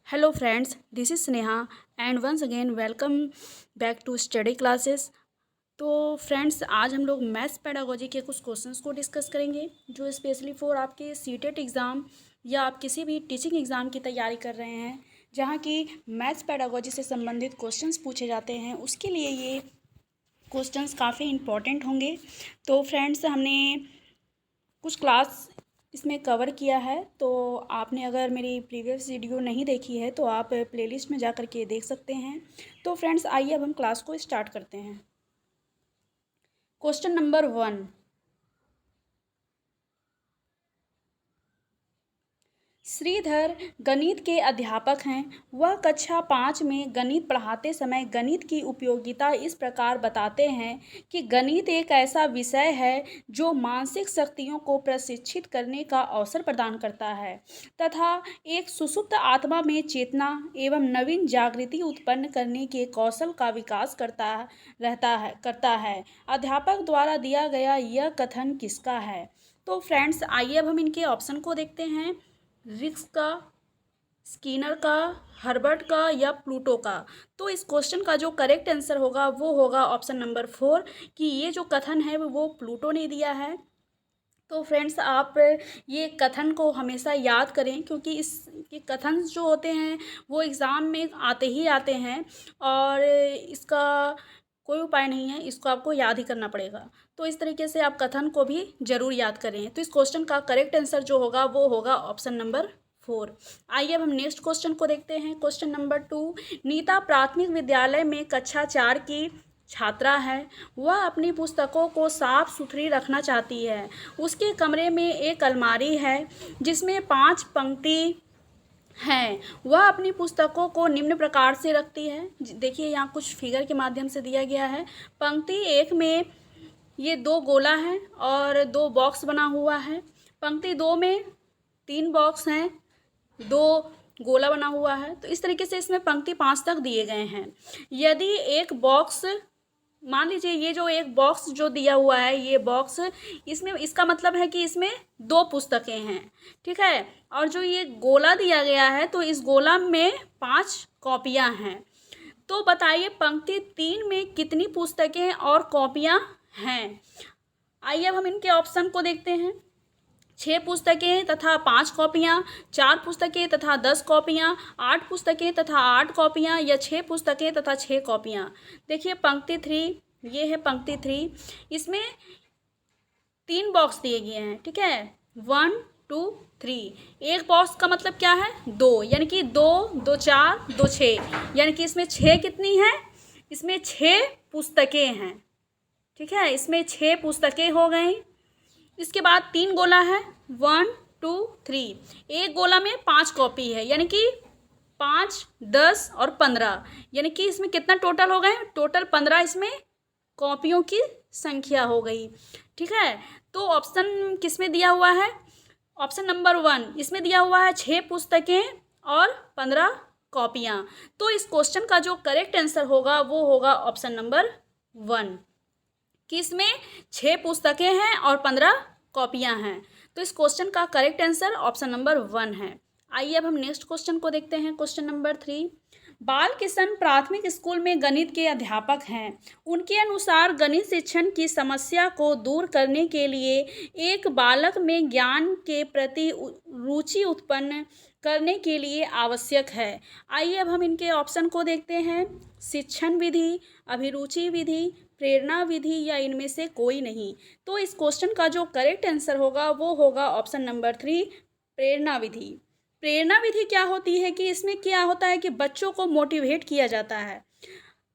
Hello friends, this is Sneha and once again welcome back to study classes। तो friends आज हम लोग maths pedagogy के कुछ क्वेश्चंस को डिस्कस करेंगे जो स्पेशली फॉर आपके सीटेट एग्ज़ाम या आप किसी भी टीचिंग एग्ज़ाम की तैयारी कर रहे हैं जहां की मैथ्स पेडागोजी से संबंधित क्वेश्चंस पूछे जाते हैं, उसके लिए ये क्वेश्चंस काफ़ी इम्पॉर्टेंट होंगे। तो फ्रेंड्स हमने कुछ क्लास इसमें कवर किया है, तो आपने अगर मेरी प्रीवियस वीडियो नहीं देखी है तो आप प्लेलिस्ट में जा कर के देख सकते हैं। तो फ्रेंड्स आइए अब हम क्लास को स्टार्ट करते हैं। क्वेश्चन नंबर 1, श्रीधर गणित के अध्यापक हैं। वह कक्षा 5 में गणित पढ़ाते समय गणित की उपयोगिता इस प्रकार बताते हैं कि गणित एक ऐसा विषय है जो मानसिक शक्तियों को प्रशिक्षित करने का अवसर प्रदान करता है तथा एक सुषुप्त आत्मा में चेतना एवं नवीन जागृति उत्पन्न करने के कौशल का विकास करता है। अध्यापक द्वारा दिया गया यह कथन किसका है? तो फ्रेंड्स आइए अब हम इनके ऑप्शन को देखते हैं। रिक्स का, स्किनर का, हर्बर्ट का या प्लूटो का। तो इस क्वेश्चन का जो करेक्ट आंसर होगा वो होगा ऑप्शन नंबर 4 कि ये जो कथन है वो प्लूटो ने दिया है। तो फ्रेंड्स आप ये कथन को हमेशा याद करें क्योंकि इसके कथन जो होते हैं वो एग्ज़ाम में आते ही आते हैं और इसका कोई उपाय नहीं है, इसको आपको याद ही करना पड़ेगा। तो इस तरीके से आप कथन को भी ज़रूर याद करें। तो इस क्वेश्चन का करेक्ट आंसर जो होगा वो होगा ऑप्शन नंबर 4। आइए अब हम नेक्स्ट क्वेश्चन को देखते हैं। क्वेश्चन नंबर 2, नीता प्राथमिक विद्यालय में कक्षा 4 की छात्रा है। वह अपनी पुस्तकों को साफ सुथरी रखना चाहती है। उसके कमरे में एक अलमारी है जिसमें 5 पंक्ति हैं। वह अपनी पुस्तकों को निम्न प्रकार से रखती है। देखिए यहाँ कुछ फिगर के माध्यम से दिया गया है। पंक्ति 1 में ये 2 गोला हैं और 2 बॉक्स बना हुआ है। पंक्ति 2 में 3 बॉक्स हैं, 2 गोला बना हुआ है। तो इस तरीके से इसमें पंक्ति 5 तक दिए गए हैं। यदि एक बॉक्स, मान लीजिए ये जो एक बॉक्स जो दिया हुआ है ये बॉक्स, इसमें इसका मतलब है कि इसमें 2 पुस्तकें हैं, ठीक है। और जो ये गोला दिया गया है तो इस गोला में 5 कॉपियां हैं। तो बताइए पंक्ति 3 में कितनी पुस्तकें और कॉपियां हैं? आइए अब हम इनके ऑप्शन को देखते हैं। 6 पुस्तकें तथा 5 कॉपियाँ, 4 पुस्तकें तथा 10 कॉपियाँ, 8 पुस्तकें तथा 8 कॉपियाँ या 6 पुस्तकें तथा 6 कॉपियाँ। देखिए पंक्ति 3, ये है पंक्ति 3, इसमें 3 बॉक्स दिए गए हैं, ठीक है, 1 2 3। एक बॉक्स का मतलब क्या है? 2, यानी कि 2 2 4 2 6, यानी कि इसमें 6 कितनी है? इसमें 6 पुस्तकें हैं, ठीक है, इसमें 6 पुस्तकें हो गई। इसके बाद 3 गोला है, 1 2 3। एक गोला में 5 कॉपी है, यानी कि 5 10 और 15, यानी कि इसमें कितना टोटल हो गए? टोटल 15 इसमें कॉपियों की संख्या हो गई, ठीक है। तो ऑप्शन किस में दिया हुआ है? ऑप्शन नंबर 1 इसमें दिया हुआ है 6 पुस्तकें और 15 कॉपियाँ। तो इस क्वेश्चन का जो करेक्ट आंसर होगा वो होगा ऑप्शन नंबर 1 कि इसमें 6 पुस्तकें हैं और 15 कॉपियां हैं। तो इस क्वेश्चन का करेक्ट आंसर ऑप्शन नंबर 1 है। आइए अब हम नेक्स्ट क्वेश्चन को देखते हैं। क्वेश्चन नंबर 3, बाल किशन प्राथमिक स्कूल में गणित के अध्यापक हैं। उनके अनुसार गणित शिक्षण की समस्या को दूर करने के लिए एक बालक में ज्ञान के प्रति रुचि उत्पन्न करने के लिए आवश्यक है। आइए अब हम इनके ऑप्शन को देखते हैं। शिक्षण विधि, अभिरुचि विधि, प्रेरणा विधि या इनमें से कोई नहीं। तो इस क्वेश्चन का जो करेक्ट आंसर होगा वो होगा ऑप्शन नंबर 3, प्रेरणा विधि। प्रेरणा विधि क्या होती है कि इसमें क्या होता है कि बच्चों को मोटिवेट किया जाता है।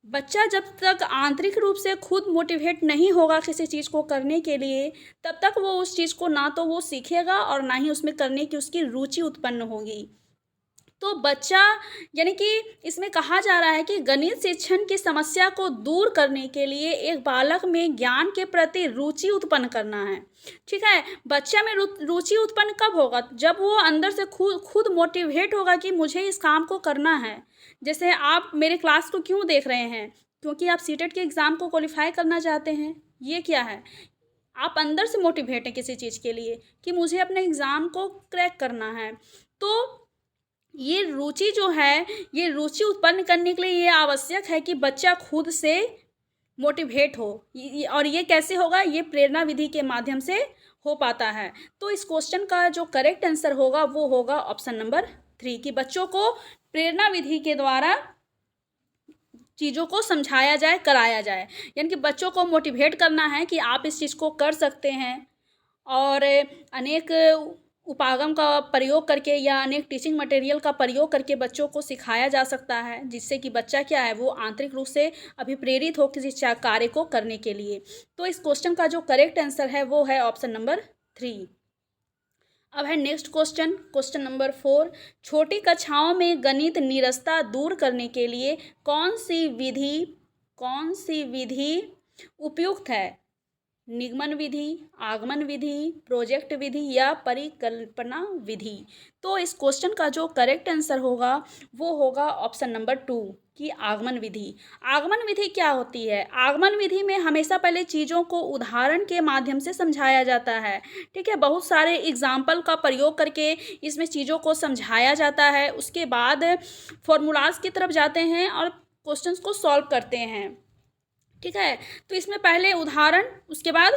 बच्चा जब तक आंतरिक रूप से खुद मोटिवेट नहीं होगा किसी चीज़ को करने के लिए, तब तक वो उस चीज़ को ना तो वो सीखेगा और ना ही उसमें करने की उसकी रुचि उत्पन्न होगी। तो बच्चा, यानी कि इसमें कहा जा रहा है कि गणित शिक्षण की समस्या को दूर करने के लिए एक बालक में ज्ञान के प्रति रुचि उत्पन्न करना है, ठीक है। बच्चा में रुचि उत्पन्न कब होगा? जब वो अंदर से खुद मोटिवेट होगा कि मुझे इस काम को करना है। जैसे आप मेरे क्लास को क्यों देख रहे हैं? क्योंकि आप सीटेट के एग्ज़ाम को क्वालिफाई करना चाहते हैं। ये क्या है? आप अंदर से मोटिवेट हैं किसी चीज़ के लिए कि मुझे अपने एग्ज़ाम को क्रैक करना है। तो ये रुचि जो है, ये रुचि उत्पन्न करने के लिए ये आवश्यक है कि बच्चा खुद से मोटिवेट हो। और ये कैसे होगा? ये प्रेरणा विधि के माध्यम से हो पाता है। तो इस क्वेश्चन का जो करेक्ट आंसर होगा वो होगा ऑप्शन नंबर 3, कि बच्चों को प्रेरणा विधि के द्वारा चीज़ों को समझाया जाए, कराया जाए। यानी कि बच्चों को मोटिवेट करना है कि आप इस चीज़ को कर सकते हैं। और अनेक उपागम का प्रयोग करके या अनेक टीचिंग मटेरियल का प्रयोग करके बच्चों को सिखाया जा सकता है, जिससे कि बच्चा क्या है, वो आंतरिक रूप से अभिप्रेरित हो किसी कार्य को करने के लिए। तो इस क्वेश्चन का जो करेक्ट आंसर है वो है ऑप्शन नंबर 3। अब है नेक्स्ट क्वेश्चन, क्वेश्चन नंबर 4। छोटी कक्षाओं में गणित नीरसता दूर करने के लिए कौन सी विधि उपयुक्त है? निगमन विधि, आगमन विधि, प्रोजेक्ट विधि या परिकल्पना विधि? तो इस क्वेश्चन का जो करेक्ट आंसर होगा वो होगा ऑप्शन नंबर 2, कि आगमन विधि। आगमन विधि क्या होती है? आगमन विधि में हमेशा पहले चीज़ों को उदाहरण के माध्यम से समझाया जाता है। ठीक है, बहुत सारे एग्जाम्पल का प्रयोग करके इसमें चीज़ों को समझाया जाता है। उसके बाद फॉर्मूलाज की तरफ जाते हैं और क्वेश्चंस को सॉल्व करते हैं। ठीक है, तो इसमें पहले उदाहरण, उसके बाद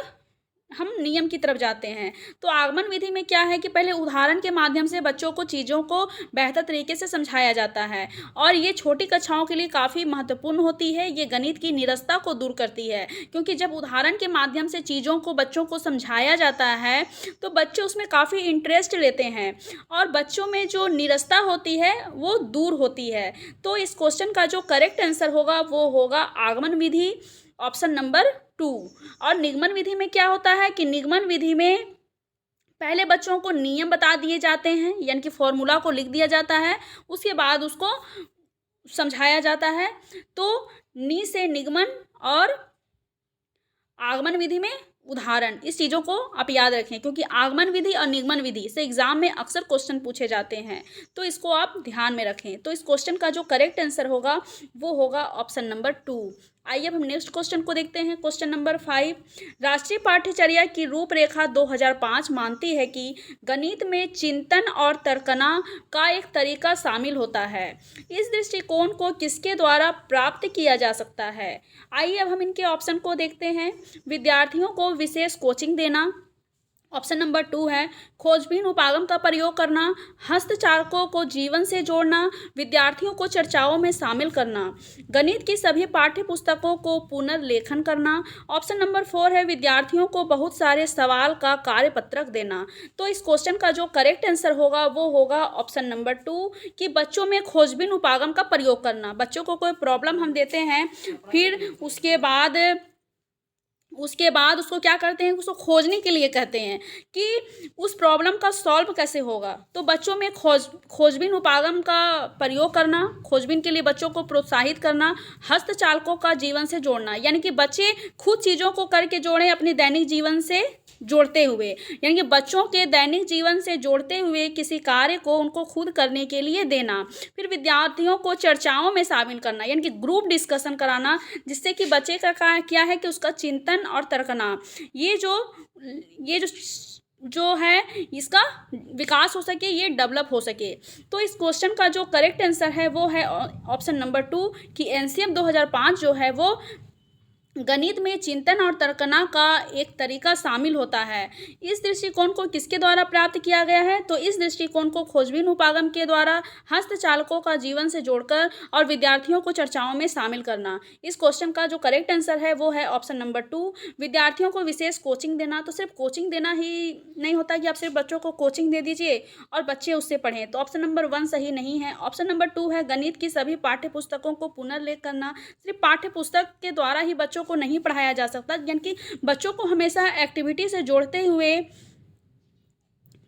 हम नियम की तरफ जाते हैं। तो आगमन विधि में क्या है कि पहले उदाहरण के माध्यम से बच्चों को चीज़ों को बेहतर तरीके से समझाया जाता है, और ये छोटी कक्षाओं के लिए काफ़ी महत्वपूर्ण होती है। ये गणित की नीरसता को दूर करती है, क्योंकि जब उदाहरण के माध्यम से चीज़ों को बच्चों को समझाया जाता है तो बच्चे उसमें काफ़ी इंटरेस्ट लेते हैं और बच्चों में जो नीरसता होती है वो दूर होती है। तो इस क्वेश्चन का जो करेक्ट आंसर होगा वो होगा आगमन विधि, ऑप्शन नंबर 2। और निगमन विधि में क्या होता है कि निगमन विधि में पहले बच्चों को नियम बता दिए जाते हैं, यानी कि फॉर्मूला को लिख दिया जाता है, उसके बाद उसको समझाया जाता है। तो नी से निगमन और आगमन विधि में उदाहरण, इस चीज़ों को आप याद रखें, क्योंकि आगमन विधि और निगमन विधि से एग्जाम में अक्सर क्वेश्चन पूछे जाते हैं, तो इसको आप ध्यान में रखें। तो इस क्वेश्चन का जो करेक्ट आंसर होगा वो होगा ऑप्शन नंबर 2। आइए अब हम नेक्स्ट क्वेश्चन को देखते हैं, क्वेश्चन नंबर 5। राष्ट्रीय पाठ्यचर्या की रूपरेखा 2005 मानती है कि गणित में चिंतन और तर्कना का एक तरीका शामिल होता है। इस दृष्टिकोण को किसके द्वारा प्राप्त किया जा सकता है? आइए अब हम इनके ऑप्शन को देखते हैं। विद्यार्थियों को विशेष कोचिंग देना, ऑप्शन नंबर 2 है खोजबीन उपागम का प्रयोग करना, हस्तचालकों को जीवन से जोड़ना, विद्यार्थियों को चर्चाओं में शामिल करना, गणित की सभी पाठ्य पुस्तकों को पुनर्लेखन करना, ऑप्शन नंबर 4 है विद्यार्थियों को बहुत सारे सवाल का कार्यपत्रक देना। तो इस क्वेश्चन का जो करेक्ट आंसर होगा वो होगा ऑप्शन नंबर 2, कि बच्चों में खोजबीन उपागम का प्रयोग करना। बच्चों को कोई प्रॉब्लम हम देते हैं, फिर उसके बाद उसको क्या करते हैं, उसको खोजने के लिए कहते हैं कि उस प्रॉब्लम का सॉल्व कैसे होगा। तो बच्चों में खोजबीन उपागम का प्रयोग करना, खोजबीन के लिए बच्चों को प्रोत्साहित करना, हस्तचालकों का जीवन से जोड़ना, यानी कि बच्चे खुद चीज़ों को करके जोड़ें अपने दैनिक जीवन से जोड़ते हुए, यानी कि बच्चों के दैनिक जीवन से जोड़ते हुए किसी कार्य को उनको खुद करने के लिए देना। फिर विद्यार्थियों को चर्चाओं में शामिल करना, यानी कि ग्रुप डिस्कशन कराना, जिससे कि बच्चे का क्या है कि उसका चिंतन और तर्कना, ये जो है इसका विकास हो सके, ये डेवलप हो सके। तो इस क्वेश्चन का जो करेक्ट आंसर है वो है ऑप्शन नंबर 2, कि एनसीएम 2005 जो है वो गणित में चिंतन और तर्कना का एक तरीका शामिल होता है। इस दृष्टिकोण को किसके द्वारा प्राप्त किया गया है? तो इस दृष्टिकोण को खोजबीन उपागम के द्वारा हस्तचालकों का जीवन से जोड़कर और विद्यार्थियों को चर्चाओं में शामिल करना। इस क्वेश्चन का जो करेक्ट आंसर है वो है ऑप्शन नंबर 2, विद्यार्थियों को विशेष कोचिंग देना। तो सिर्फ कोचिंग देना ही नहीं होता कि आप सिर्फ बच्चों को कोचिंग दे दीजिए और बच्चे उससे पढ़ें, तो ऑप्शन नंबर 1 सही नहीं है। ऑप्शन नंबर 2 है गणित की सभी पाठ्य पुस्तकों को पुनर्लेख करना। सिर्फ पाठ्य पुस्तक के द्वारा ही बच्चों को नहीं पढ़ाया जा सकता, यानी कि बच्चों को हमेशा एक्टिविटी से जोड़ते हुए,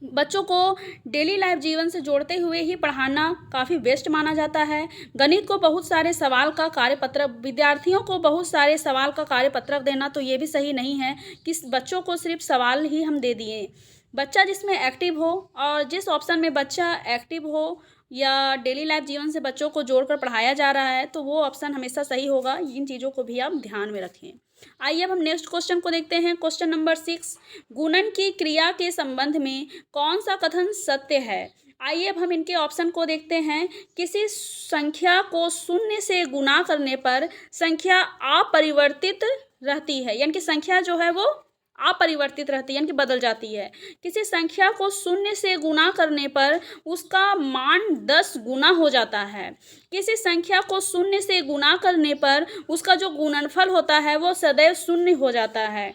बच्चों को डेली लाइफ जीवन से जोड़ते हुए ही पढ़ाना काफ़ी बेस्ट माना जाता है। गणित को बहुत सारे सवाल का कार्यपत्रक, विद्यार्थियों को बहुत सारे सवाल का कार्यपत्रक देना, तो ये भी सही नहीं है कि बच्चों को सिर्फ सवाल ही हम दे दिए। बच्चा जिसमें एक्टिव हो, और जिस ऑप्शन में बच्चा एक्टिव हो या डेली लाइफ जीवन से बच्चों को जोड़कर पढ़ाया जा रहा है, तो वो ऑप्शन हमेशा सही होगा। इन चीज़ों को भी आप ध्यान में रखें। आइए अब हम नेक्स्ट क्वेश्चन को देखते हैं, क्वेश्चन नंबर 6। गुणन की क्रिया के संबंध में कौन सा कथन सत्य है? आइए अब हम इनके ऑप्शन को देखते हैं। किसी संख्या को शून्य से गुणा करने पर संख्या अपरिवर्तित रहती है, यानी कि संख्या जो है वो अपरिवर्तित रहती है, यानी कि बदल जाती है। किसी संख्या को शून्य से गुणा करने पर उसका मान 10 गुना हो जाता है। किसी संख्या को शून्य से गुणा करने पर उसका जो गुणनफल होता है वो सदैव शून्य हो जाता है।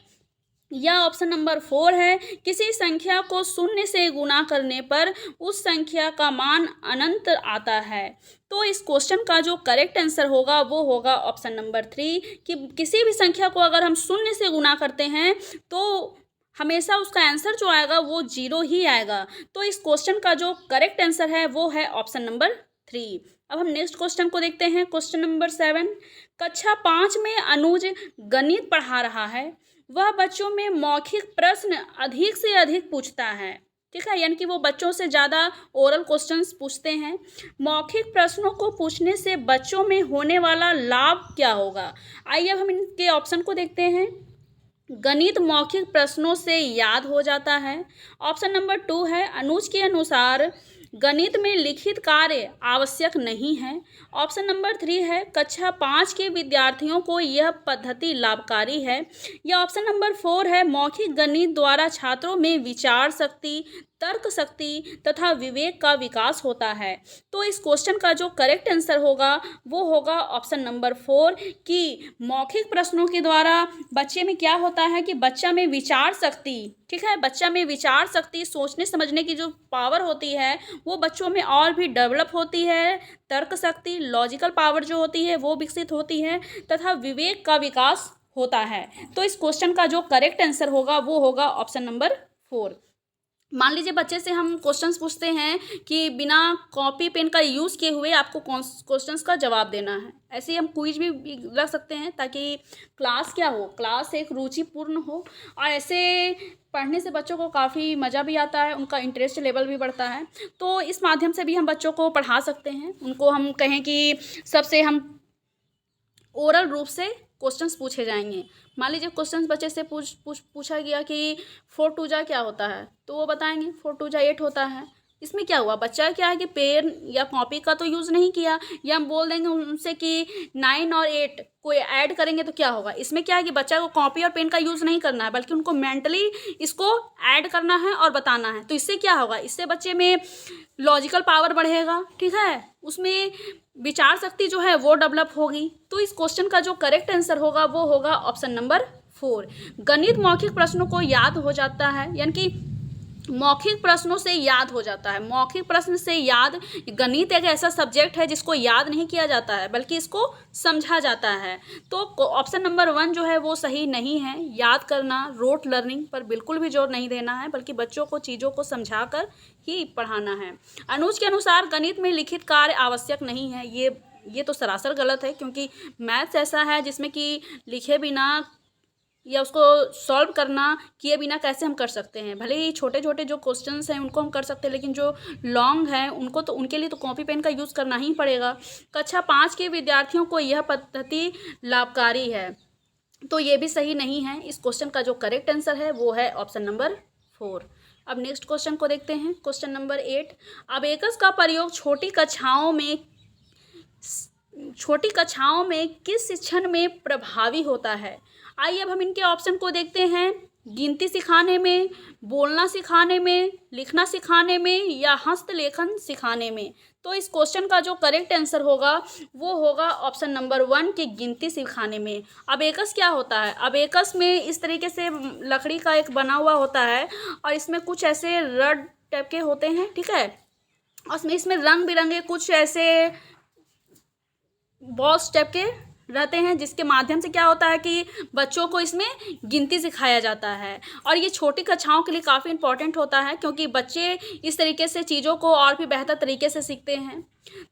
या ऑप्शन नंबर 4 है, किसी संख्या को शून्य से गुणा करने पर उस संख्या का मान अनंत आता है। तो इस क्वेश्चन का जो करेक्ट आंसर होगा वो होगा ऑप्शन नंबर 3, कि किसी भी संख्या को अगर हम शून्य से गुणा करते हैं तो हमेशा उसका आंसर जो आएगा वो 0 ही आएगा। तो इस क्वेश्चन का जो करेक्ट आंसर है वो है ऑप्शन नंबर 3। अब हम नेक्स्ट क्वेश्चन को देखते हैं। क्वेश्चन नंबर 7, कक्षा 5 में अनुज गणित पढ़ा रहा है। वह बच्चों में मौखिक प्रश्न अधिक से अधिक पूछता है, ठीक है, यानी कि वो बच्चों से ज़्यादा ओरल क्वेश्चंस पूछते हैं। मौखिक प्रश्नों को पूछने से बच्चों में होने वाला लाभ क्या होगा? आइए अब हम इनके ऑप्शन को देखते हैं। गणित मौखिक प्रश्नों से याद हो जाता है। ऑप्शन नंबर 2 है, अनुज के अनुसार गणित में लिखित कार्य आवश्यक नहीं है। ऑप्शन नंबर 3 है, कक्षा 5 के विद्यार्थियों को यह पद्धति लाभकारी है। या ऑप्शन नंबर 4 है, मौखिक गणित द्वारा छात्रों में विचार शक्ति, तर्क शक्ति तथा विवेक का विकास होता है। तो इस क्वेश्चन का जो करेक्ट आंसर होगा वो होगा ऑप्शन नंबर 4, कि मौखिक प्रश्नों के द्वारा बच्चे में क्या होता है कि बच्चा में विचार शक्ति, ठीक है, बच्चा में विचार शक्ति, सोचने समझने की जो पावर होती है वो बच्चों में और भी डेवलप होती है। तर्क शक्ति, लॉजिकल पावर जो होती है वो विकसित होती है तथा विवेक का विकास होता है। तो इस क्वेश्चन का जो करेक्ट आंसर होगा वो होगा ऑप्शन नंबर 4। मान लीजिए बच्चे से हम क्वेश्चंस पूछते हैं कि बिना कॉपी पेन का यूज़ किए हुए आपको क्वेश्चंस का जवाब देना है। ऐसे ही हम क्विज भी रख सकते हैं ताकि क्लास क्या हो, क्लास एक रुचिपूर्ण हो, और ऐसे पढ़ने से बच्चों को काफ़ी मज़ा भी आता है, उनका इंटरेस्ट लेवल भी बढ़ता है। तो इस माध्यम से भी हम बच्चों को पढ़ा सकते हैं। उनको हम कहें कि सबसे हम ओरल रूप से क्वेश्चंस पूछे जाएंगे। मान लीजिए क्वेश्चंस बच्चे से पूछा गया कि 4 2 जा क्या होता है, तो वो बताएंगे 4 2 जा 8 होता है। इसमें क्या हुआ, बच्चा क्या है कि पेन या कॉपी का तो यूज़ नहीं किया, या हम बोल देंगे उनसे कि 9 और 8 को ऐड करेंगे तो क्या होगा। इसमें क्या है कि बच्चा को कॉपी और पेन का यूज़ नहीं करना है, बल्कि उनको मेंटली इसको ऐड करना है और बताना है। तो इससे क्या होगा, इससे बच्चे में लॉजिकल पावर बढ़ेगा, ठीक है, उसमें विचार शक्ति जो है वो डेवलप होगी। तो इस क्वेश्चन का जो करेक्ट आंसर होगा वो होगा ऑप्शन नंबर 4। गणित मौखिक प्रश्नों को याद हो जाता है, यानी कि मौखिक प्रश्नों से याद हो जाता है। मौखिक प्रश्न से याद, गणित एक ऐसा सब्जेक्ट है जिसको याद नहीं किया जाता है बल्कि इसको समझा जाता है। तो ऑप्शन नंबर 1 जो है वो सही नहीं है। याद करना, रोट लर्निंग पर बिल्कुल भी जोर नहीं देना है, बल्कि बच्चों को चीज़ों को समझाकर ही पढ़ाना है। अनुज के अनुसार गणित में लिखित कार्य आवश्यक नहीं है। ये तो सरासर गलत है, क्योंकि मैथ्स ऐसा है जिसमें कि लिखे बिना या उसको सॉल्व करना किए बिना कैसे हम कर सकते हैं। भले ही छोटे छोटे जो क्वेश्चंस हैं उनको हम कर सकते हैं, लेकिन जो लॉन्ग हैं उनको तो उनके लिए तो कॉपी पेन का यूज़ करना ही पड़ेगा। कक्षा 5 के विद्यार्थियों को यह पद्धति लाभकारी है, तो ये भी सही नहीं है। इस क्वेश्चन का जो करेक्ट आंसर है वो है ऑप्शन नंबर 4। अब नेक्स्ट क्वेश्चन को देखते हैं। क्वेश्चन नंबर 8, अबेकस का प्रयोग छोटी कक्षाओं में किस शिक्षण में प्रभावी होता है? आइए अब हम इनके ऑप्शन को देखते हैं। गिनती सिखाने में, बोलना सिखाने में, लिखना सिखाने में या हस्तलेखन सिखाने में। तो इस क्वेश्चन का जो करेक्ट आंसर होगा वो होगा ऑप्शन नंबर 1 कि गिनती सिखाने में। अबेकस क्या होता है? अबेकस में इस तरीके से लकड़ी का एक बना हुआ होता है और इसमें कुछ ऐसे रड टाइप के होते हैं, ठीक है, और इसमें रंग बिरंगे कुछ ऐसे बॉल्स टाइप के रहते हैं, जिसके माध्यम से क्या होता है कि बच्चों को इसमें गिनती सिखाया जाता है। और ये छोटी कक्षाओं के लिए काफ़ी इंपॉर्टेंट होता है, क्योंकि बच्चे इस तरीके से चीज़ों को और भी बेहतर तरीके से सीखते हैं।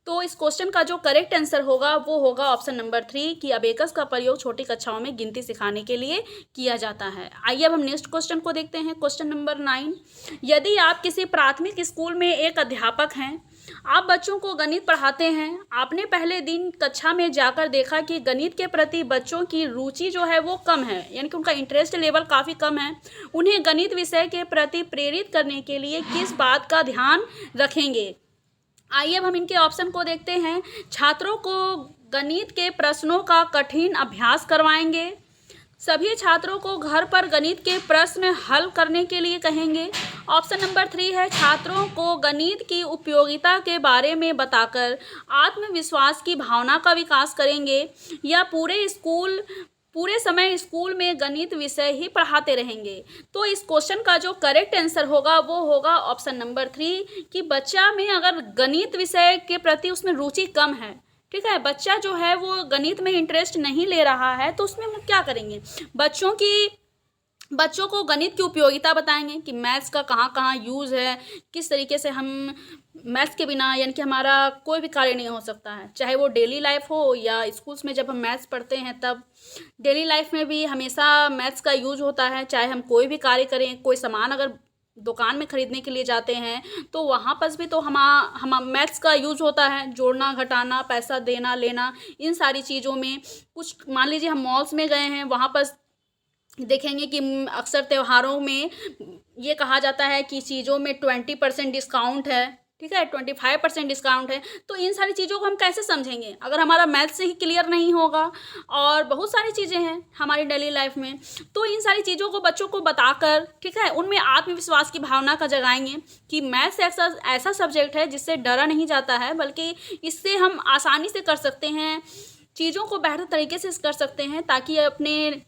तो इस क्वेश्चन का जो करेक्ट आंसर होगा वो होगा ऑप्शन नंबर 3 कि अबेकस का प्रयोग छोटी कक्षाओं में गिनती सिखाने के लिए किया जाता है। आइए अब हम नेक्स्ट क्वेश्चन को देखते हैं। क्वेश्चन नंबर 9, यदि आप किसी प्राथमिक स्कूल में एक अध्यापक हैं आप बच्चों को गणित पढ़ाते हैं, आपने पहले दिन कक्षा में जाकर देखा कि गणित के प्रति बच्चों की रुचि जो है वो कम है, यानी कि उनका इंटरेस्ट लेवल काफ़ी कम है। उन्हें गणित विषय के प्रति प्रेरित करने के लिए किस बात का ध्यान रखेंगे? आइए अब हम इनके ऑप्शन को देखते हैं। छात्रों को गणित के प्रश्नों का कठिन अभ्यास करवाएंगे, सभी छात्रों को घर पर गणित के प्रश्न हल करने के लिए कहेंगे। ऑप्शन नंबर 3 है छात्रों को गणित की उपयोगिता के बारे में बताकर आत्मविश्वास की भावना का विकास करेंगे, या पूरे समय स्कूल में गणित विषय ही पढ़ाते रहेंगे। तो इस क्वेश्चन का जो करेक्ट आंसर होगा वो होगा ऑप्शन नंबर 3 कि बच्चा में अगर गणित विषय के प्रति उसमें रुचि कम है, ठीक है, बच्चा जो है वो गणित में इंटरेस्ट नहीं ले रहा है, तो उसमें हम क्या करेंगे, बच्चों को गणित की उपयोगिता बताएंगे कि मैथ्स का कहाँ कहाँ यूज़ है, किस तरीके से हम मैथ्स के बिना यानी कि हमारा कोई भी कार्य नहीं हो सकता है, चाहे वो डेली लाइफ हो या स्कूल्स में जब हम मैथ्स पढ़ते हैं तब डेली लाइफ में भी हमेशा मैथ्स का यूज होता है। चाहे हम कोई भी कार्य करें, कोई सामान अगर दुकान में ख़रीदने के लिए जाते हैं तो वहाँ पर भी तो हम मैथ्स का यूज होता है, जोड़ना घटाना, पैसा देना लेना, इन सारी चीज़ों में। कुछ मान लीजिए हम मॉल्स में गए हैं, वहाँ पर देखेंगे कि अक्सर त्योहारों में ये कहा जाता है कि चीज़ों में 20% डिस्काउंट है, ठीक है, 25% डिस्काउंट है। तो इन सारी चीज़ों को हम कैसे समझेंगे अगर हमारा मैथ से ही क्लियर नहीं होगा। और बहुत सारी चीज़ें हैं हमारी डेली लाइफ में, तो इन सारी चीज़ों को बच्चों को बताकर, ठीक है, उनमें आत्मविश्वास की भावना का जगाएंगे कि मैथ्स ऐसा सब्जेक्ट है जिससे डरा नहीं जाता है, बल्कि इससे हम आसानी से कर सकते हैं, चीज़ों को बेहतर तरीके से कर सकते हैं, ताकि अपने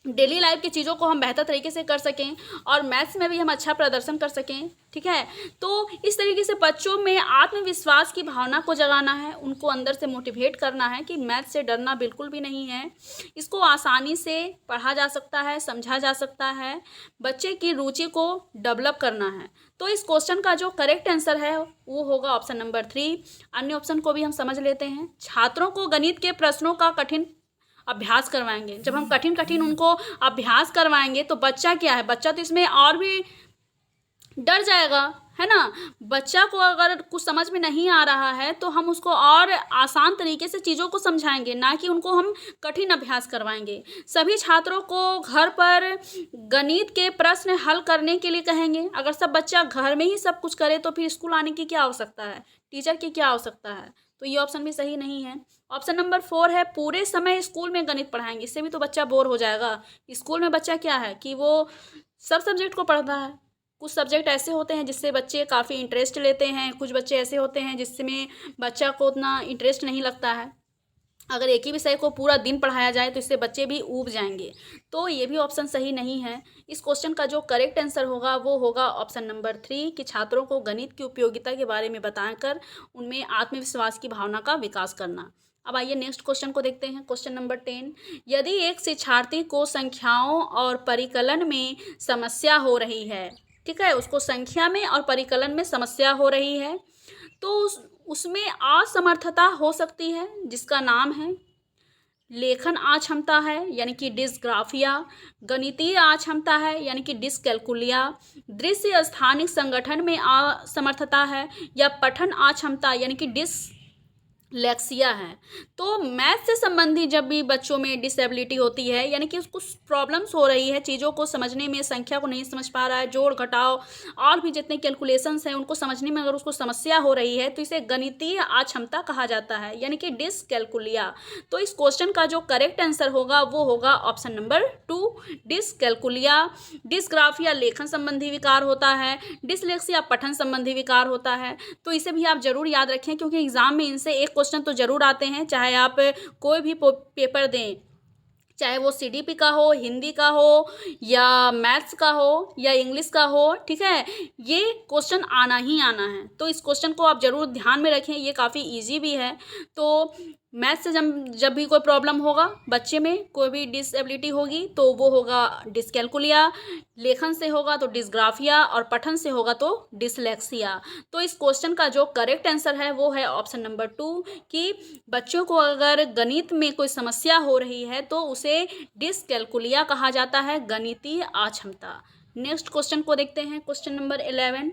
डेली लाइफ की चीज़ों को हम बेहतर तरीके से कर सकें और मैथ्स में भी हम अच्छा प्रदर्शन कर सकें, ठीक है। तो इस तरीके से बच्चों में आत्मविश्वास की भावना को जगाना है, उनको अंदर से मोटिवेट करना है कि मैथ्स से डरना बिल्कुल भी नहीं है, इसको आसानी से पढ़ा जा सकता है, समझा जा सकता है, बच्चे की रुचि को डेवलप करना है। तो इस क्वेश्चन का जो करेक्ट आंसर है वो होगा ऑप्शन नंबर 3। अन्य ऑप्शन को भी हम समझ लेते हैं। छात्रों को गणित के प्रश्नों का कठिन अभ्यास करवाएंगे। जब हम कठिन उनको अभ्यास करवाएंगे तो बच्चा क्या है, बच्चा तो इसमें और भी डर जाएगा, है ना। बच्चा को अगर कुछ समझ में नहीं आ रहा है तो हम उसको और आसान तरीके से चीज़ों को समझाएंगे, ना कि उनको हम कठिन अभ्यास करवाएंगे। सभी छात्रों को घर पर गणित के प्रश्न हल करने के लिए कहेंगे। अगर सब बच्चा घर में ही सब कुछ करे तो फिर स्कूल आने की क्या आवश्यकता है, टीचर की क्या आवश्यकता है। तो ये ऑप्शन भी सही नहीं है। ऑप्शन नंबर 4 है पूरे समय स्कूल में गणित पढ़ाएंगे। इससे भी तो बच्चा बोर हो जाएगा। स्कूल में बच्चा क्या है कि वो सब सब्जेक्ट को पढ़ता है। कुछ सब्जेक्ट ऐसे होते हैं जिससे बच्चे काफ़ी इंटरेस्ट लेते हैं, कुछ बच्चे ऐसे होते हैं जिसमें बच्चा को उतना इंटरेस्ट नहीं लगता है। अगर एक ही विषय को पूरा दिन पढ़ाया जाए तो इससे बच्चे भी ऊब जाएंगे। तो ये भी ऑप्शन सही नहीं है। इस क्वेश्चन का जो करेक्ट आंसर होगा वो होगा ऑप्शन नंबर 3 कि छात्रों को गणित की उपयोगिता के बारे में बताकर उनमें आत्मविश्वास की भावना का विकास करना। अब आइए नेक्स्ट क्वेश्चन को देखते हैं। क्वेश्चन नंबर 10, यदि एक शिक्षार्थी को संख्याओं और परिकलन में समस्या हो रही है, ठीक है, उसको संख्या में और परिकलन में समस्या हो रही है, तो उसमें असमर्थता हो सकती है जिसका नाम है लेखन अक्षमता है यानी कि डिस्ग्राफिया, गणितीय अक्षमता है यानी कि डिसकैल्कुलिया, दृश्य स्थानिक संगठन में असमर्थता है, या पठन अक्षमता यानी कि डिसलेक्सिया है। तो मैथ से संबंधी जब भी बच्चों में डिसेबिलिटी होती है यानी कि उसको प्रॉब्लम्स हो रही है, चीज़ों को समझने में, संख्या को नहीं समझ पा रहा है, जोड़ घटाव और भी जितने कैलकुलेशंस हैं उनको समझने में अगर उसको समस्या हो रही है तो इसे गणितीय अक्षमता कहा जाता है यानी कि डिसकैल्कुलिया। तो इस क्वेश्चन का जो करेक्ट आंसर होगा वो होगा ऑप्शन नंबर 2 डिसकैल्कुलिया। डिसग्राफिया लेखन संबंधी विकार होता है, डिसलेक्सिया पठन संबंधी विकार होता है। तो इसे भी आप जरूर याद रखें क्योंकि एग्जाम में इनसे एक क्वेश्चन तो जरूर आते हैं, चाहे आप कोई भी पेपर दें, चाहे वो सीडीपी का हो, हिंदी का हो, या मैथ्स का हो, या इंग्लिश का हो, ठीक है, ये क्वेश्चन आना ही आना है। तो इस क्वेश्चन को आप ज़रूर ध्यान में रखें, ये काफ़ी इजी भी है। तो मैथ्स से जब भी कोई प्रॉब्लम होगा, बच्चे में कोई भी डिसेबिलिटी होगी तो वो होगा डिसकैल्कुलिया, लेखन से होगा तो डिसग्राफिया, और पठन से होगा तो डिसलेक्सिया। तो इस क्वेश्चन का जो करेक्ट आंसर है वो है ऑप्शन नंबर 2 कि बच्चों को अगर गणित में कोई समस्या हो रही है तो उसे डिसकैल्कुलिया कहा जाता है, गणितीय अक्षमता। नेक्स्ट क्वेश्चन को देखते हैं। क्वेश्चन नंबर 11,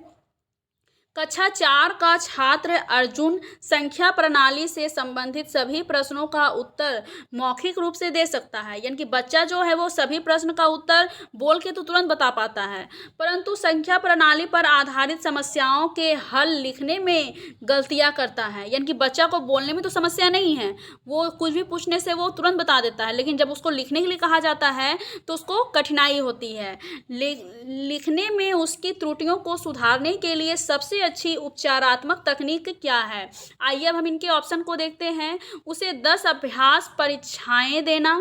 कक्षा 4 का छात्र अर्जुन संख्या प्रणाली से संबंधित सभी प्रश्नों का उत्तर मौखिक रूप से दे सकता है। यानी कि बच्चा जो है वो सभी प्रश्न का उत्तर बोल के तो तुरंत बता पाता है, परंतु संख्या प्रणाली पर आधारित समस्याओं के हल लिखने में गलतियां करता है। यानी कि बच्चा को बोलने में तो समस्या नहीं है, वो कुछ भी पूछने से वो तुरंत बता देता है, लेकिन जब उसको लिखने के लिए कहा जाता है तो उसको कठिनाई होती है। लिखने में उसकी त्रुटियों को सुधारने के लिए सबसे अच्छी उपचारात्मक तकनीक क्या है? आइए अब हम इनके ऑप्शन को देखते हैं। उसे 10 अभ्यास परीक्षाएं देना,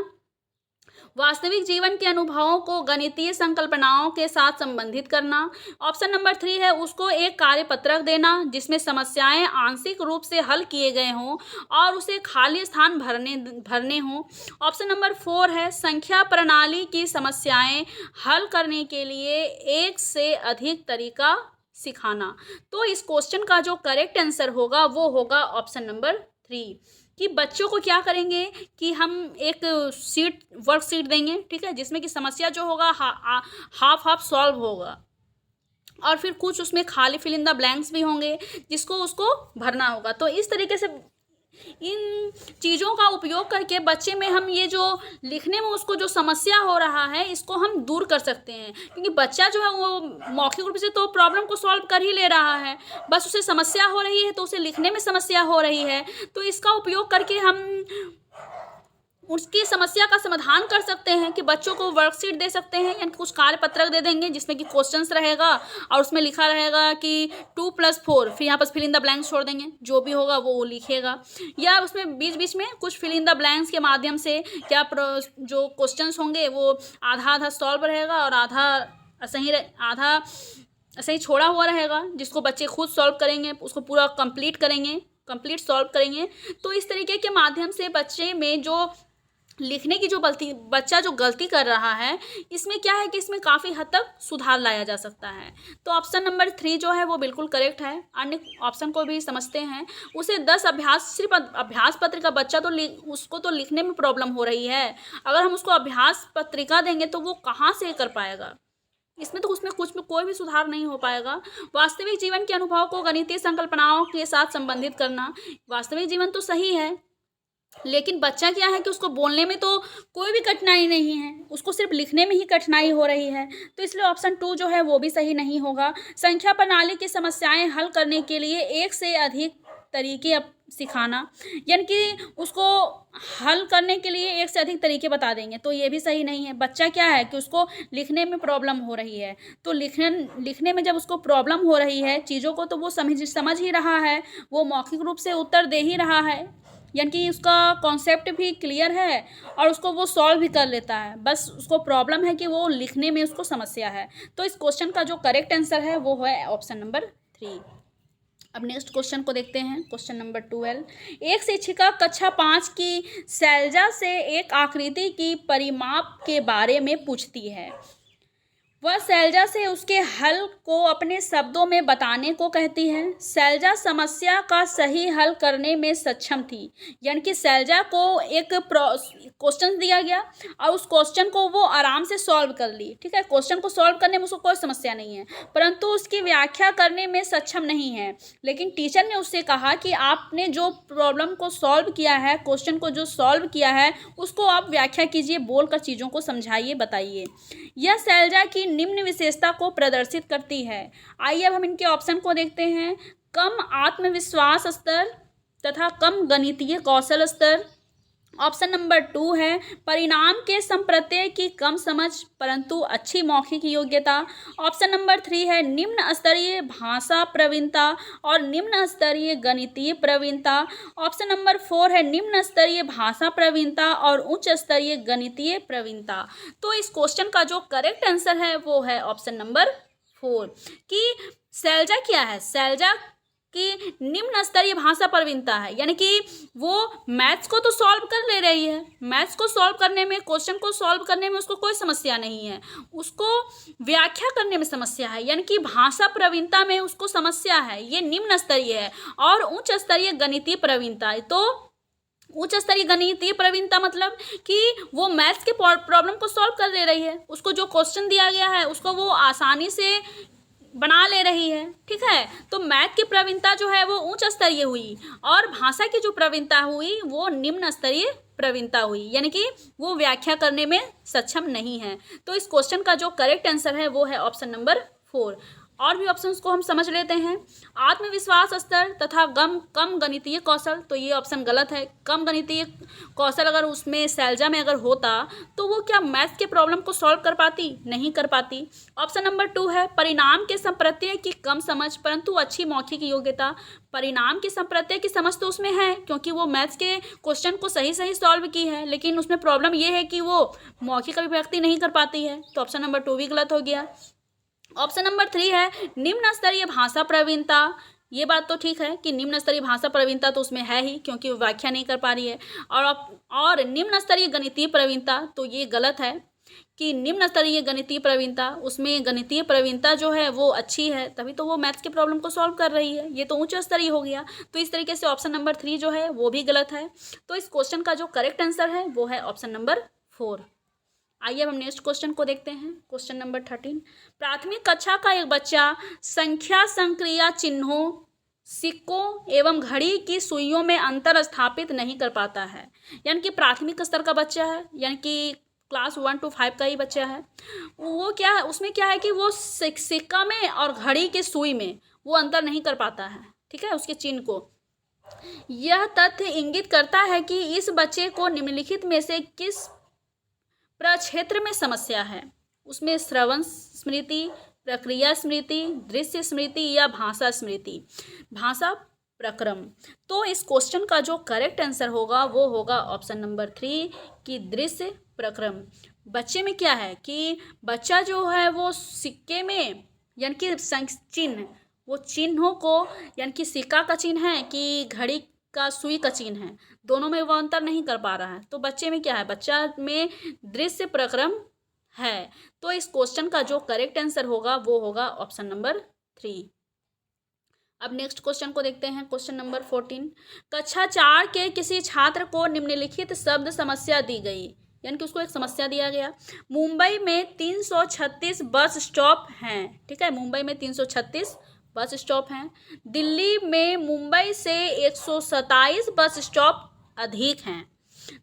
वास्तविक जीवन के अनुभवों को गणितीय संकल्पनाओं के साथ संबंधित करना। ऑप्शन नंबर 3 है उसको एक कार्यपत्रक देना जिसमें समस्याएं आंशिक रूप से हल किए गए हों और उसे खाली स्थान भरने हों। ऑप्शन नंबर 4 है संख्या प्रणाली की समस्याएं हल करने के लिए एक से अधिक तरीका सिखाना। तो इस क्वेश्चन का जो करेक्ट आंसर होगा वो होगा ऑप्शन नंबर 3, कि बच्चों को क्या करेंगे कि हम एक वर्कशीट देंगे, ठीक है, जिसमें कि समस्या जो होगा हाफ सॉल्व होगा और फिर कुछ उसमें खाली फिल इन द ब्लैंक्स भी होंगे जिसको उसको भरना होगा। तो इस तरीके से इन चीज़ों का उपयोग करके बच्चे में हम ये जो लिखने में उसको जो समस्या हो रहा है इसको हम दूर कर सकते हैं, क्योंकि बच्चा जो है वो मौखिक रूप से तो प्रॉब्लम को सॉल्व कर ही ले रहा है, बस उसे समस्या हो रही है तो उसे लिखने में समस्या हो रही है। तो इसका उपयोग करके हम उसकी समस्या का समाधान कर सकते हैं कि बच्चों को वर्कशीट दे सकते हैं, यानी कुछ कार्यपत्रक दे देंगे जिसमें कि क्वेश्चंस रहेगा और उसमें लिखा रहेगा कि 2+4, फिर यहाँ पर फिल इन द ब्लैंक्स छोड़ देंगे, जो भी होगा वो लिखेगा, या उसमें बीच बीच में कुछ फिल इन द ब्लैंक्स के माध्यम से क्या जो क्वेश्चंस होंगे वो आधा सॉल्व रहेगा और आधा सही छोड़ा हुआ रहेगा, जिसको बच्चे खुद सॉल्व करेंगे, उसको पूरा कंप्लीट सॉल्व करेंगे। तो इस तरीके के माध्यम से बच्चे में जो लिखने की जो बच्चा जो गलती कर रहा है इसमें क्या है कि इसमें काफ़ी हद तक सुधार लाया जा सकता है। तो ऑप्शन नंबर 3 जो है वो बिल्कुल करेक्ट है। अन्य ऑप्शन को भी समझते हैं। उसे 10 सिर्फ अभ्यास पत्रिका, बच्चा तो उसको तो लिखने में प्रॉब्लम हो रही है, अगर हम उसको अभ्यास पत्रिका देंगे तो वो कहाँ से कर पाएगा, इसमें तो उसमें कुछ में कोई भी सुधार नहीं हो पाएगा। वास्तविक जीवन के अनुभव को गणितीय संकल्पनाओं के साथ संबंधित करना, वास्तविक जीवन तो सही है लेकिन बच्चा क्या है कि उसको बोलने में तो कोई भी कठिनाई नहीं है, उसको सिर्फ लिखने में ही कठिनाई हो रही है, तो इसलिए ऑप्शन 2 जो है वो भी सही नहीं होगा। संख्या प्रणाली की समस्याएं हल करने के लिए एक से अधिक तरीके सिखाना, यानी कि उसको हल करने के लिए एक से अधिक तरीके बता देंगे, तो ये भी सही नहीं है। बच्चा क्या है कि उसको लिखने में प्रॉब्लम हो रही है, तो लिखने में जब उसको प्रॉब्लम हो रही है चीज़ों को, तो वो समझ ही रहा है, वो मौखिक रूप से उत्तर दे ही रहा है, यानी कि उसका कॉन्सेप्ट भी क्लियर है और उसको वो सॉल्व भी कर लेता है, बस उसको प्रॉब्लम है कि वो लिखने में उसको समस्या है। तो इस क्वेश्चन का जो करेक्ट आंसर है वो है ऑप्शन नंबर 3। अब नेक्स्ट क्वेश्चन को देखते हैं, क्वेश्चन नंबर 12। एक शिक्षिका कक्षा 5 की शैलजा से एक आकृति की परिमाप के बारे में पूछती है। वह शैलजा से उसके हल को अपने शब्दों में बताने को कहती है। शैलजा समस्या का सही हल करने में सक्षम थी, यानी कि शैलजा को एक क्वेश्चन दिया गया और उस क्वेश्चन को वो आराम से सॉल्व कर ली, ठीक है, क्वेश्चन को सॉल्व करने में उसको कोई समस्या नहीं है, परंतु उसकी व्याख्या करने में सक्षम नहीं है। लेकिन टीचर ने उससे कहा कि आपने जो प्रॉब्लम को सॉल्व किया है, क्वेश्चन को जो सॉल्व किया है उसको आप व्याख्या कीजिए, बोलकर चीज़ों को समझाइए, बताइए। यह शैलजा की निम्न विशेषता को प्रदर्शित करती है। आइए अब हम इनके ऑप्शन को देखते हैं। कम आत्मविश्वास स्तर तथा कम गणितीय कौशल स्तर। ऑप्शन नंबर 2 है परिणाम के संप्रत्यय की कम समझ परंतु अच्छी मौखिक योग्यता। ऑप्शन नंबर 3 है निम्न स्तरीय भाषा प्रवीणता और निम्न स्तरीय गणितीय प्रवीणता। ऑप्शन नंबर 4 है निम्न स्तरीय भाषा प्रवीणता और उच्च स्तरीय गणितीय प्रवीणता। तो इस क्वेश्चन का जो करेक्ट आंसर है वो है ऑप्शन नंबर 4, कि शैलजा क्या है, शैलजा कि निम्न स्तरीय भाषा प्रवीणता है, यानी कि वो मैथ्स को तो सॉल्व कर ले रही है, मैथ्स को सॉल्व करने में, क्वेश्चन को सॉल्व करने में उसको कोई समस्या नहीं है, उसको व्याख्या करने में समस्या है, यानी कि भाषा प्रवीणता में उसको समस्या है, ये निम्न स्तरीय है। और उच्च स्तरीय गणितीय प्रवीणता है, तो उच्च स्तरीय गणितीय प्रवीणता मतलब कि वो मैथ्स के प्रॉब्लम को सॉल्व कर ले रही है, उसको जो क्वेश्चन दिया गया है उसको वो आसानी से बना ले रही है, ठीक है। तो मैथ की प्रवीणता जो है वो उच्च स्तरीय हुई और भाषा की जो प्रवीणता हुई वो निम्न स्तरीय प्रवीणता हुई, यानी कि वो व्याख्या करने में सक्षम नहीं है। तो इस क्वेश्चन का जो करेक्ट आंसर है वो है ऑप्शन नंबर 4। और भी ऑप्शंस को हम समझ लेते हैं। आत्मविश्वास स्तर तथा कम गणितीय कौशल, तो ये ऑप्शन गलत है। कम गणितीय कौशल अगर उसमें शैलजा में अगर होता तो वो क्या मैथ्स के प्रॉब्लम को सॉल्व कर पाती? नहीं कर पाती। ऑप्शन नंबर 2 है परिणाम के संप्रत्यय की कम समझ परंतु अच्छी मौखिक योग्यता। परिणाम के संप्रत्यय की समझ तो उसमें है क्योंकि वो मैथ्स के क्वेश्चन को सही सॉल्व की है, लेकिन उसमें प्रॉब्लम ये है कि वो मौखिक अभिव्यक्ति नहीं कर पाती है। तो ऑप्शन नंबर 2 भी गलत हो गया। ऑप्शन नंबर 3 है निम्न स्तरीय भाषा प्रवीणता। ये बात तो ठीक है कि निम्न स्तरीय भाषा प्रवीणता तो उसमें है ही क्योंकि वो व्याख्या नहीं कर पा रही है। और निम्न स्तरीय गणितीय प्रवीणता, तो ये गलत है कि निम्न स्तरीय गणितीय प्रवीणता, उसमें गणितीय प्रवीणता जो है वो अच्छी है, तभी तो वो मैथ्स के प्रॉब्लम को सॉल्व कर रही है। ये तो उच्च स्तरीय हो गया। तो इस तरीके से ऑप्शन नंबर 3 जो है वो भी गलत है। तो इस क्वेश्चन का जो करेक्ट आंसर है वो है ऑप्शन नंबर 4। आइए अब हम नेक्स्ट क्वेश्चन को देखते हैं। क्वेश्चन नंबर 13, प्राथमिक कक्षा का एक बच्चा संख्या संक्रिया चिन्हों, सिक्कों एवं घड़ी की सुइयों में अंतर स्थापित नहीं कर पाता है। यानी कि प्राथमिक स्तर का बच्चा है, यानी कि क्लास 1 to 5 का ही बच्चा है। वो क्या है, उसमें क्या है कि वो सिक्का में और घड़ी के सुई में वो अंतर नहीं कर पाता है, ठीक है, उसके चिन्ह को। यह तथ्य इंगित करता है कि इस बच्चे को निम्नलिखित में से किस प्रक्षेत्र में समस्या है। उसमें श्रवण स्मृति, प्रक्रिया स्मृति, दृश्य स्मृति या भाषा स्मृति, भाषा प्रक्रम। तो इस क्वेश्चन का जो करेक्ट आंसर होगा वो होगा ऑप्शन नंबर 3 कि दृश्य प्रक्रम। बच्चे में क्या है कि बच्चा जो है वो सिक्के में यानी कि चिन्ह, वो चिन्हों को यानी कि सिक्का का चिन्ह है कि घड़ी का सुई का चिन्ह है, दोनों में वो अंतर नहीं कर पा रहा है। तो बच्चे में क्या है, बच्चा में दृश्य प्रक्रम है। तो इस क्वेश्चन का जो करेक्ट आंसर होगा वो होगा ऑप्शन नंबर 3। अब नेक्स्ट क्वेश्चन को देखते हैं। क्वेश्चन नंबर 14, कक्षा 4 के किसी छात्र को निम्नलिखित शब्द समस्या दी गई, यानी कि उसको एक समस्या दिया गया। मुंबई में 336 बस स्टॉप हैं, ठीक है, मुंबई में 336 बस स्टॉप हैं। दिल्ली में मुंबई से 127 बस स्टॉप अधिक हैं।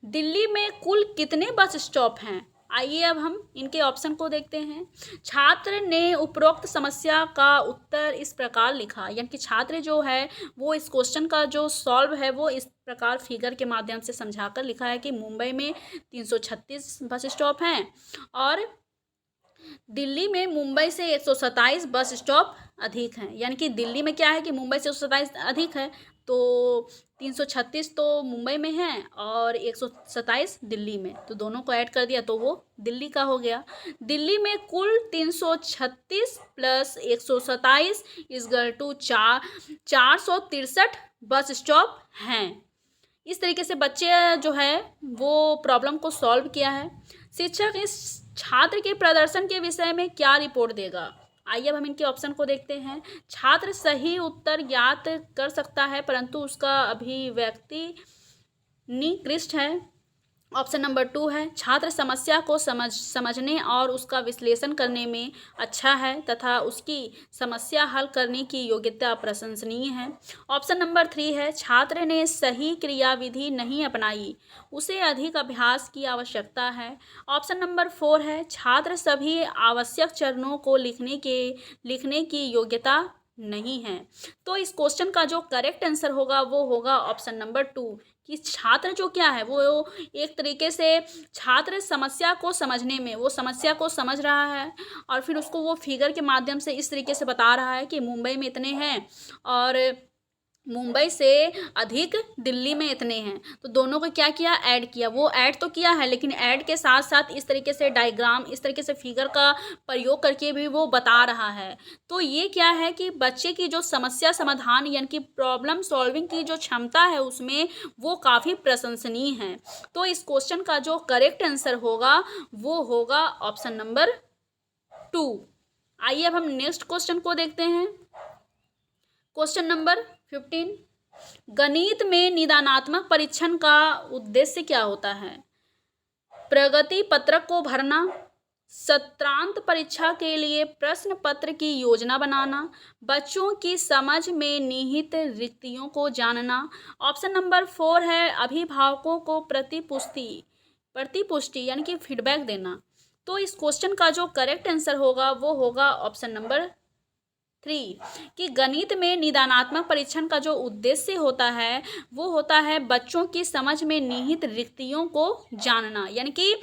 दिल्ली में कुल कितने बस स्टॉप हैं? आइए अब हम इनके ऑप्शन को देखते हैं। छात्र ने उपरोक्त समस्या का उत्तर इस प्रकार लिखा, यानी कि छात्र जो है वो इस क्वेश्चन का जो सॉल्व है वो इस प्रकार फिगर के माध्यम से समझाकर लिखा है कि मुंबई में 336 बस स्टॉप हैं और दिल्ली में मुंबई से 127 बस स्टॉप अधिक हैं। यानी कि दिल्ली में क्या है कि मुंबई से 127 अधिक है, तो 336 तो मुंबई में है और 127 दिल्ली में, तो दोनों को ऐड कर दिया तो वो दिल्ली का हो गया। दिल्ली में कुल 336 plus 127 equal to 463 bus stop हैं। इस तरीके से बच्चे जो है वो प्रॉब्लम को सॉल्व किया है। शिक्षक इस छात्र के प्रदर्शन के विषय में क्या रिपोर्ट देगा? आइए अब हम इनके ऑप्शन को देखते हैं। छात्र सही उत्तर ज्ञात कर सकता है परंतु उसका अभिव्यक्ति निकृष्ट है। ऑप्शन नंबर 2 है छात्र समस्या को समझने और उसका विश्लेषण करने में अच्छा है तथा उसकी समस्या हल करने की योग्यता प्रशंसनीय है। ऑप्शन नंबर 3 है छात्र ने सही क्रियाविधि नहीं अपनाई, उसे अधिक अभ्यास की आवश्यकता है। ऑप्शन नंबर 4 है छात्र सभी आवश्यक चरणों को लिखने की योग्यता नहीं है। तो इस क्वेश्चन का जो करेक्ट आंसर होगा वो होगा ऑप्शन नंबर 2 कि छात्र जो क्या है वो एक तरीके से छात्र समस्या को समझने में वो समस्या को समझ रहा है और फिर उसको वो फिगर के माध्यम से इस तरीके से बता रहा है कि मुंबई में इतने हैं और मुंबई से अधिक दिल्ली में इतने हैं। तो दोनों को क्या किया, ऐड किया। वो ऐड तो किया है लेकिन ऐड के साथ साथ इस तरीके से डायग्राम, इस तरीके से फिगर का प्रयोग करके भी वो बता रहा है। तो ये क्या है कि बच्चे की जो समस्या समाधान यानी कि प्रॉब्लम सॉल्विंग की जो क्षमता है उसमें वो काफ़ी प्रशंसनीय है। तो इस क्वेश्चन का जो करेक्ट आंसर होगा वो होगा ऑप्शन नंबर 2। आइए अब हम नेक्स्ट क्वेश्चन को देखते हैं। क्वेश्चन नंबर 15, गणित में निदानात्मक परीक्षण का उद्देश्य क्या होता है? प्रगति पत्रक को भरना, सत्रांत परीक्षा के लिए प्रश्न पत्र की योजना बनाना, बच्चों की समझ में निहित रिक्तियों को जानना। ऑप्शन नंबर 4 है अभिभावकों को प्रतिपुष्टि यानी कि फीडबैक देना। तो इस क्वेश्चन का जो करेक्ट आंसर होगा वो होगा ऑप्शन नंबर 3 कि गणित में निदानात्मक परीक्षण का जो उद्देश्य होता है वो होता है बच्चों की समझ में निहित रिक्तियों को जानना, यानी कि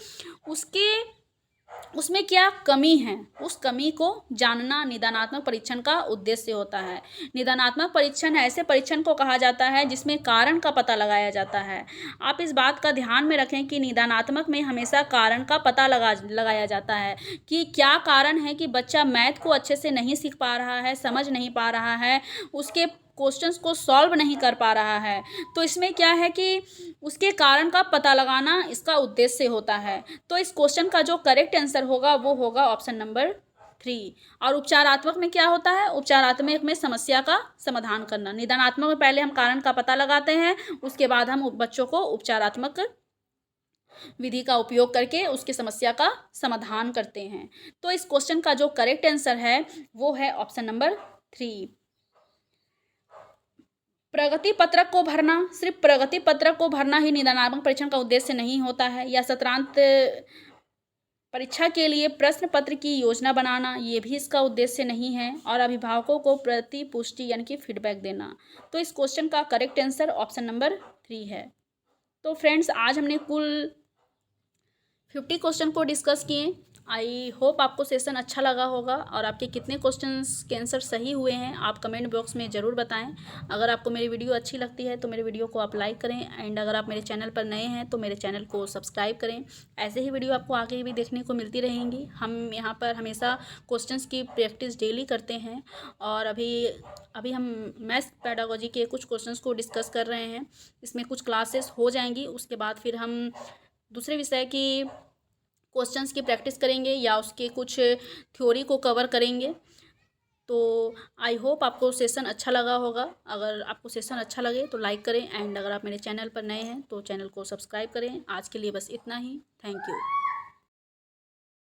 उसमें क्या कमी है उस कमी को जानना निदानात्मक परीक्षण का उद्देश्य होता है। निदानात्मक परीक्षण ऐसे परीक्षण को कहा जाता है जिसमें कारण का पता लगाया जाता है। आप इस बात का ध्यान में रखें कि निदानात्मक में हमेशा कारण का पता लगाया जाता है कि क्या कारण है कि बच्चा मैथ को अच्छे से नहीं सीख पा रहा है, समझ नहीं पा रहा है, उसके क्वेश्चंस को सॉल्व नहीं कर पा रहा है। तो इसमें क्या है कि उसके कारण का पता लगाना इसका उद्देश्य होता है। तो इस क्वेश्चन का जो करेक्ट आंसर होगा वो होगा ऑप्शन नंबर 3। और उपचारात्मक में क्या होता है? उपचारात्मक में समस्या का समाधान करना। निदानात्मक में पहले हम कारण का पता लगाते हैं, उसके बाद हम बच्चों को उपचारात्मक विधि का उपयोग करके उसकी समस्या का समाधान करते हैं। तो इस क्वेश्चन का जो करेक्ट आंसर है वो है ऑप्शन नंबर 3। प्रगति पत्रक को भरना, सिर्फ प्रगति पत्रक को भरना ही निदानात्मक परीक्षण का उद्देश्य नहीं होता है, या सत्रांत परीक्षा के लिए प्रश्न पत्र की योजना बनाना ये भी इसका उद्देश्य नहीं है, और अभिभावकों को प्रतिपुष्टि यानी कि फीडबैक देना। तो इस क्वेश्चन का करेक्ट आंसर ऑप्शन नंबर 3 है। तो फ्रेंड्स, आज हमने कुल 50 क्वेश्चन को डिस्कस किए। आई होप आपको सेशन अच्छा लगा होगा, और आपके कितने क्वेश्चंस के आंसर सही हुए हैं आप कमेंट बॉक्स में ज़रूर बताएं। अगर आपको मेरी वीडियो अच्छी लगती है तो मेरे वीडियो को आप लाइक करें, एंड अगर आप मेरे चैनल पर नए हैं तो मेरे चैनल को सब्सक्राइब करें। ऐसे ही वीडियो आपको आगे भी देखने को मिलती रहेंगी। हम यहाँ पर हमेशा क्वेश्चंस की प्रैक्टिस डेली करते हैं, और अभी हम मैथ्स पेडागोजी के कुछ क्वेश्चंस को डिस्कस कर रहे हैं। इसमें कुछ क्लासेस हो जाएंगी, उसके बाद फिर हम दूसरे विषय की क्वेश्चंस की प्रैक्टिस करेंगे या उसके कुछ थ्योरी को कवर करेंगे। तो आई होप आपको सेशन अच्छा लगा होगा। अगर आपको सेशन अच्छा लगे तो लाइक करें, एंड अगर आप मेरे चैनल पर नए हैं तो चैनल को सब्सक्राइब करें। आज के लिए बस इतना ही। Thank you.